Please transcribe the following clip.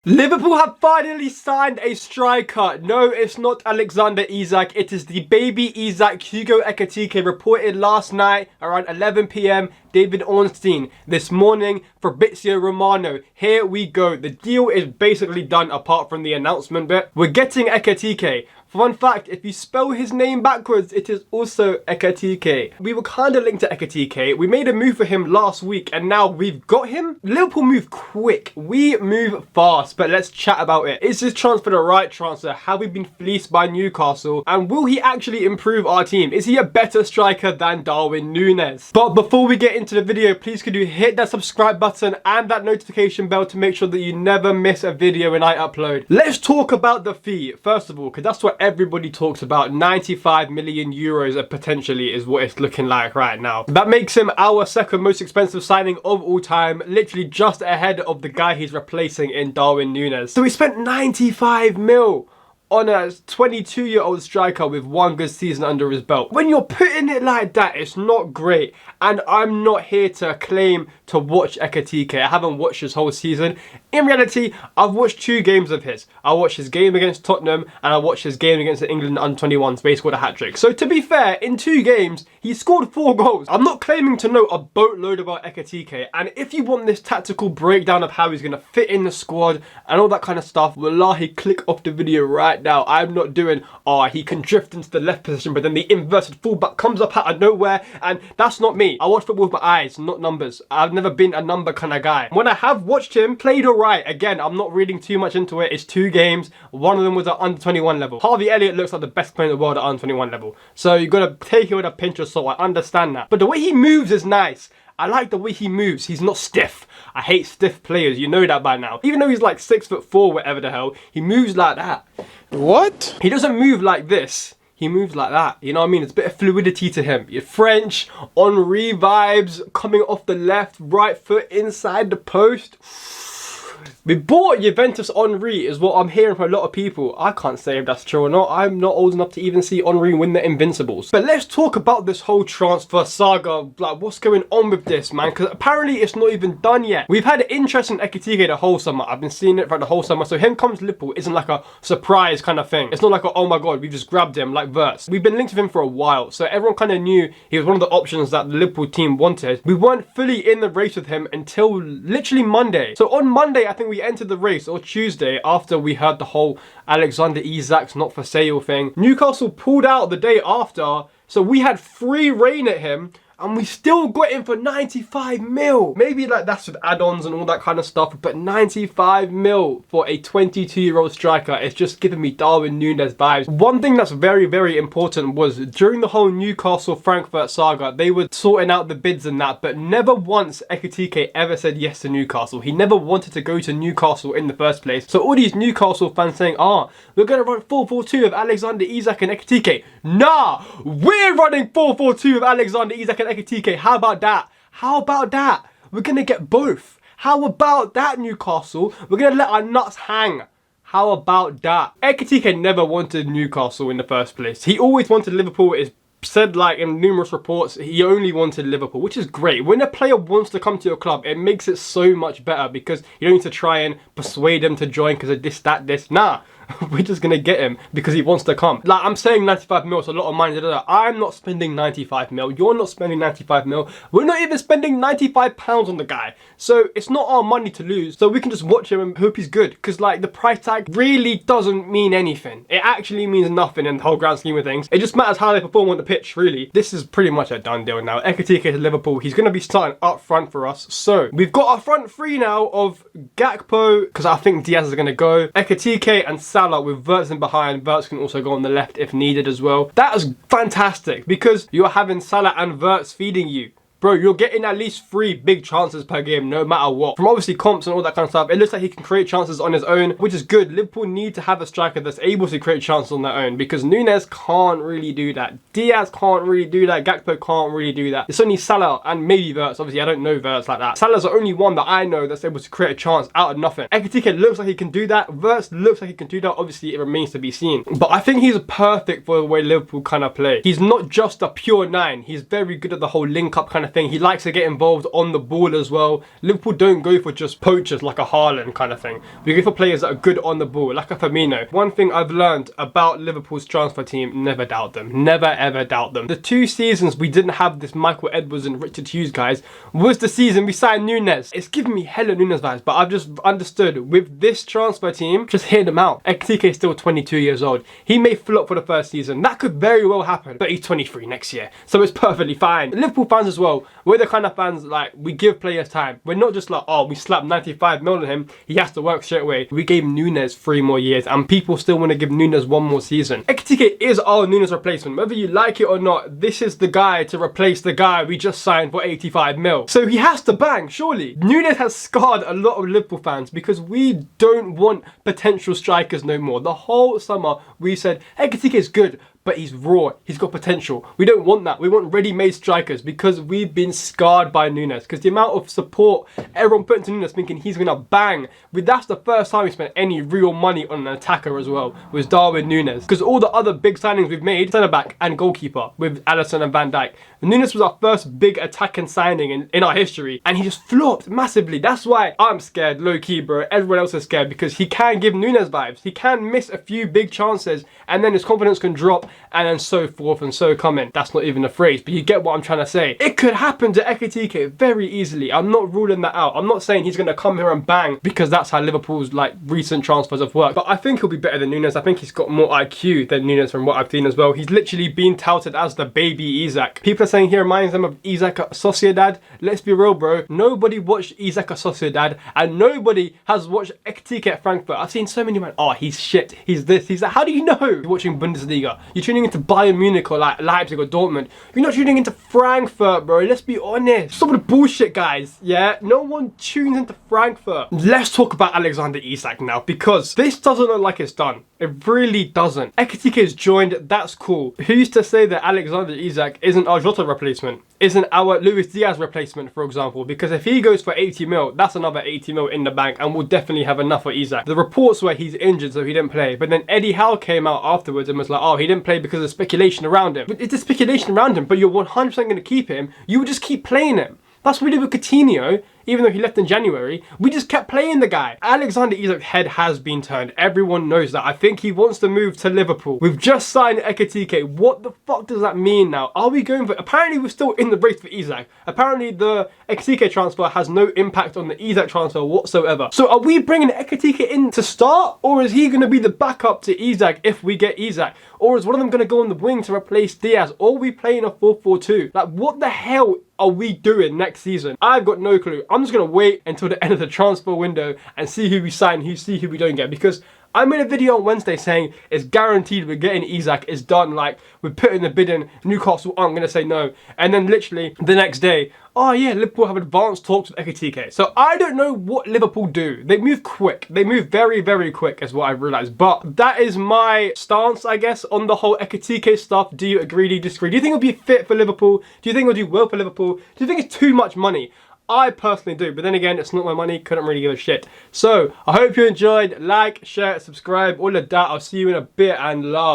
Liverpool have finally signed a striker. No, it's not Alexander Isak. It is the baby Isak. Hugo Ekitike reported last night around 11 PM. David Ornstein this morning. Fabrizio Romano. Here we go. The deal is basically done apart from the announcement bit. We're getting Ekitike. Fun fact, if you spell his name backwards, it is also Ekitike. We were kind of linked to Ekitike. We made a move for him last week and now we've got him. Liverpool move quick. We move fast, but let's chat about it. Is this transfer the right transfer? Have we been fleeced by Newcastle? And will he actually improve our team? Is he a better striker than Darwin Núñez? But before we get into the video, please could you hit that subscribe button and that notification bell to make sure that you never miss a video when I upload. Let's talk about the fee, first of all, because that's what everybody talks about. 95 million euros potentially is what it's looking like right now. That makes him our second most expensive signing of all time, literally just ahead of the guy he's replacing in Darwin Núñez. So we spent 95 mil on a 22-year-old striker with one good season under his belt. When you're putting it like that, it's not great. And I'm not here to claim to watch Ekitike. I haven't watched his whole season. In reality, I've watched 2 games of his. I watched his game against Tottenham and I watched his game against the England under-21s where he scored a hat-trick. So to be fair, in 2 games, he scored 4 goals. I'm not claiming to know a boatload about Ekitike. And if you want this tactical breakdown of how he's going to fit in the squad and all that kind of stuff, wallahi, click off the video right now. I'm not doing, he can drift into the left position, but then the inverted fullback comes up out of nowhere, and that's not me. I watch football with my eyes, not numbers. I've never been a number kind of guy. When I have watched him, played alright. Again, I'm not reading too much into it. It's 2 games. One of them was at under 21 level. Harvey Elliott looks like the best player in the world at under 21 level. So you got to take it with a pinch of salt. I understand that. But the way he moves is nice. I like the way he moves. He's not stiff. I hate stiff players. You know that by now. Even though he's like 6'4", whatever the hell, he moves like that. What? He doesn't move like this. He moves like that. You know what I mean? It's a bit of fluidity to him. You're French, Henry vibes, coming off the left, right foot inside the post. We bought Juventus Henry is what I'm hearing from a lot of people. I can't say if that's true or not. I'm not old enough to even see Henry win the Invincibles. But let's talk about this whole transfer saga. Like, what's going on with this, man? Because apparently it's not even done yet. We've had interest in Ekitike the whole summer. I've been seeing it for the whole summer. So him comes to Liverpool isn't like a surprise kind of thing. It's not like a, oh my god, we just grabbed him like Wirtz. We've been linked with him for a while. So everyone kind of knew he was one of the options that the Liverpool team wanted. We weren't fully in the race with him until literally Monday. So on Monday, I think we entered the race, or Tuesday, after we heard the whole Alexander Isak's not for sale thing. Newcastle pulled out the day after, so we had free reign at him and we still got him for 95 mil. Maybe like that's with add-ons and all that kind of stuff, but 95 mil for a 22-year-old striker is just giving me Darwin Núñez vibes. One thing that's very, very important was during the whole Newcastle-Frankfurt saga, they were sorting out the bids and that, but never once Ekitike ever said yes to Newcastle. He never wanted to go to Newcastle in the first place. So all these Newcastle fans saying, we're going to run 4-4-2 of Alexander Isak and Ekitike. Nah, we're running 4-4-2 of Alexander Isak and Ekitike. How about that? How about that? We're gonna get both. How about that, Newcastle? We're gonna let our nuts hang. How about that? Ekitike never wanted Newcastle in the first place. He always wanted Liverpool. It's said like in numerous reports, he only wanted Liverpool, which is great. When a player wants to come to your club, it makes it so much better because you don't need to try and persuade him to join because of this, that, this. Nah. We're just gonna get him because he wants to come. Like, I'm saying 95 mil, so a lot of money. I'm not spending 95 mil. You're not spending 95 mil. We're not even spending 95 pounds on the guy. So it's not our money to lose. So we can just watch him and hope he's good. Because like the price tag really doesn't mean anything. It actually means nothing in the whole grand scheme of things. It just matters how they perform on the pitch, really. This is pretty much a done deal now. Ekitike to Liverpool. He's gonna be starting up front for us. So we've got our front 3 now of Gakpo, because I think Díaz is gonna go, Ekitike and Salah with Wirtz in behind. Wirtz can also go on the left if needed as well. That is fantastic because you're having Salah and Wirtz feeding you. Bro, you're getting at least 3 big chances per game, no matter what. From obviously comps and all that kind of stuff, it looks like he can create chances on his own, which is good. Liverpool need to have a striker that's able to create chances on their own because Núñez can't really do that. Díaz can't really do that. Gakpo can't really do that. It's only Salah and maybe Wirtz. Obviously, I don't know Wirtz like that. Salah's the only one that I know that's able to create a chance out of nothing. Ekitike looks like he can do that. Wirtz looks like he can do that. Obviously, it remains to be seen. But I think he's perfect for the way Liverpool kind of play. He's not just a pure 9. He's very good at the whole link-up kind of of thing. He likes to get involved on the ball as well. Liverpool don't go for just poachers like a Haaland kind of thing. We go for players that are good on the ball, like a Firmino. One thing I've learned about Liverpool's transfer team, never doubt them. Never ever doubt them. The 2 seasons we didn't have this Michael Edwards and Richard Hughes guys was the season we signed Núñez. It's giving me hella Núñez vibes, but I've just understood with this transfer team, just hitting them out. Ekitike is still 22 years old. He may flop for the first season. That could very well happen, but he's 23 next year, so it's perfectly fine. Liverpool fans as well, we're the kind of fans like we give players time. We're not just like, oh, we slapped 95 mil on him, he has to work straight away. We gave Núñez 3 more years, and people still want to give Núñez 1 more season. Ekitike is our Núñez replacement. Whether you like it or not, this is the guy to replace the guy we just signed for 85 mil. So he has to bang, surely. Núñez has scarred a lot of Liverpool fans because we don't want potential strikers no more. The whole summer we said Ekitike is good, but he's raw, he's got potential. We don't want that. We want ready-made strikers because we've been scarred by Núñez. Because the amount of support everyone put into Núñez thinking he's gonna bang, that's the first time we spent any real money on an attacker as well, was Darwin Núñez. Because all the other big signings we've made, centre-back and goalkeeper with Alisson and Van Dijk. Núñez was our first big attacking signing in our history, and he just flopped massively. That's why I'm scared, low-key, bro. Everyone else is scared because he can give Núñez vibes. He can miss a few big chances, and then his confidence can drop, and then so forth and so coming. That's not even a phrase, but you get what I'm trying to say. It could happen to Ekitike very easily. I'm not ruling that out. I'm not saying he's going to come here and bang because that's how Liverpool's like recent transfers have worked. But I think he'll be better than Núñez. I think he's got more IQ than Núñez from what I've seen as well. He's literally been touted as the baby Isak. People are saying he reminds them of Isak at Sociedad. Let's be real, bro. Nobody watched Isak at Sociedad, and nobody has watched Ekitike at Frankfurt. I've seen so many men, oh, he's shit, he's this, he's that. How do you know? You're watching Bundesliga. You're tuning into Bayern Munich or like Leipzig or Dortmund. You're not tuning into Frankfurt, bro. Let's be honest. Stop with the bullshit, guys. Yeah, no one tunes into Frankfurt. Let's talk about Alexander Isak now, because this doesn't look like it's done. It really doesn't. Ekitike is joined, that's cool. Who's to say that Alexander Isak isn't our Jota replacement? Isn't our Luis Diaz replacement, for example? Because if he goes for 80 mil, that's another 80 mil in the bank, and we'll definitely have enough for Isak. The reports were he's injured, so he didn't play. But then Eddie Howe came out afterwards and was like, oh, he didn't play because of speculation around him. But it's a speculation around him, but you're 100% going to keep him. You would just keep playing him. That's what we did with Coutinho, even though he left in January. We just kept playing the guy. Alexander Isak's head has been turned. Everyone knows that. I think he wants to move to Liverpool. We've just signed Ekitike. What the fuck does that mean now? Are we going for... Apparently we're still in the race for Isak. Apparently the Ekitike transfer has no impact on the Isak transfer whatsoever. So are we bringing Ekitike in to start? Or is he going to be the backup to Isak if we get Isak? Or is one of them going to go on the wing to replace Diaz? Or are we playing a 4-4-2? Like, what the hell are we doing next season? I've got no clue. I'm just going to wait until the end of the transfer window and see who we sign, see who we don't get. Because I made a video on Wednesday saying it's guaranteed we're getting Isak. It's done. Like, we're putting the bid in. Newcastle aren't going to say no. And then literally the next day, oh yeah, Liverpool have advanced talks with Ekitike. So I don't know what Liverpool do. They move quick. They move very, very quick is what I've realised. But that is my stance, I guess, on the whole Ekitike stuff. Do you agree? Do you disagree? Do you think it'll be fit for Liverpool? Do you think it'll do well for Liverpool? Do you think it's too much money? I personally do, but then again, it's not my money, couldn't really give a shit. So, I hope you enjoyed. Like, share, subscribe, all of that. I'll see you in a bit, and love.